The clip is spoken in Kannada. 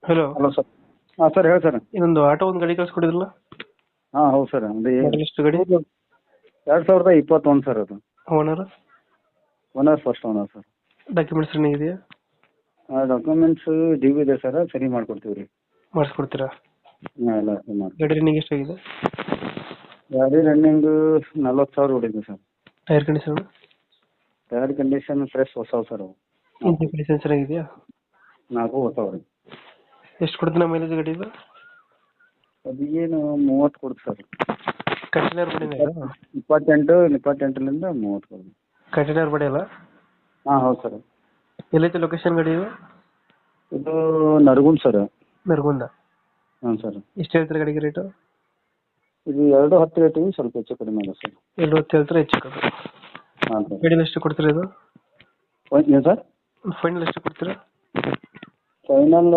ಹಲೋ. Hello sir. ಹಾಂ ಸರ್ ಹೇಳಿ ಸರ್. ಇನ್ನೊಂದು ಆಟೋ ಒಂದು ಗಾಡಿ ಕಳ್ಸ್ಕೊಡಿದ್ರಲ್ಲ, ಹಾಂ ಹೌದು ಸರ್. ಅದು ಮಾಡಲ್ ಎಷ್ಟು ಗಾಡಿ? 2021 ಸರ್. ಅದು owner? Owner first owner sir. Documents running ಇದೆಯಾ? ಡಾಕ್ಯುಮೆಂಟ್ಸ್ ಡ್ಯೂ ಇದೆ ಸರ್, ಸರಿ ಮಾಡ್ಕೊಡ್ತೀವಿ ರೀ. ಮಾಡಿಸ್ಕೊಡ್ತೀರಾ? ಹಾಂ ಎಲ್ಲ ಮಾಡಿ. ಗಾಡಿ ರನ್ನಿಂಗ್ ಎಷ್ಟಾಗಿದೆ? ಗಾಡಿ ರನ್ನಿಂಗು 40,000 ಹೊಡಿದೆ sir. Tyre condition? Tyre condition fresh ಹೊಸವು ಸರ್ ಅವು. ಇಂಜಿನ್ ಕಂಡೀಷನ್ ಚೆನ್ನಾಗಿದೆಯಾ? 4 ಹೊಸವು ರೀ. ಎಷ್ಟು ಕೊಡ್ತೀನ ಮೈಲೇಜ್ ಗಾಡಿ ಇದು? ಅದು ಏನು 30 ಕೊಡುತ್ತೆ ಸರ್. ಕಂಟೈನರ್ ಬಡಿನ ಇದು? 28ರಿಂದ 30 ಕೊಡುತ್ತೆ. ಕಂಟೈನರ್ ಬಡಿ ಅಲ್ಲ? ಹಾಂ ಹೌದು ಸರ್. ಎಲ್ಲೈತೆ ಲೊಕೇಶನ್ ಗಾಡಿ ಇದು? ಇದು ನರಗುಂದ ಸರ್. ನರಗುಂದ. ಹಾಂ ಸರ್. ಎಷ್ಟು ಹೇಳ್ತಾರೆ ಗಾಡಿಗೆ ರೇಟು? ಇದು 2.10 ಹೇಳ್ತೀವಿ, ಸ್ವಲ್ಪ ಹೆಚ್ಚು ಕಡಿಮೆ ಇದೆ ಸರ್. 2.10 ಹೇಳ್ತಾರೆ, ಹೆಚ್ಚು ಕಮ್ಮಿ. ಹಾಂ ಸರ್. ಗಾಡಿನ ಎಷ್ಟು ಕೊಡ್ತೀರಾ ಇದು? ಏನು ಸರ್? ಫೈನಲ್ ಎಷ್ಟು ಕೊಡ್ತೀರಾ? ಫೈನಲ್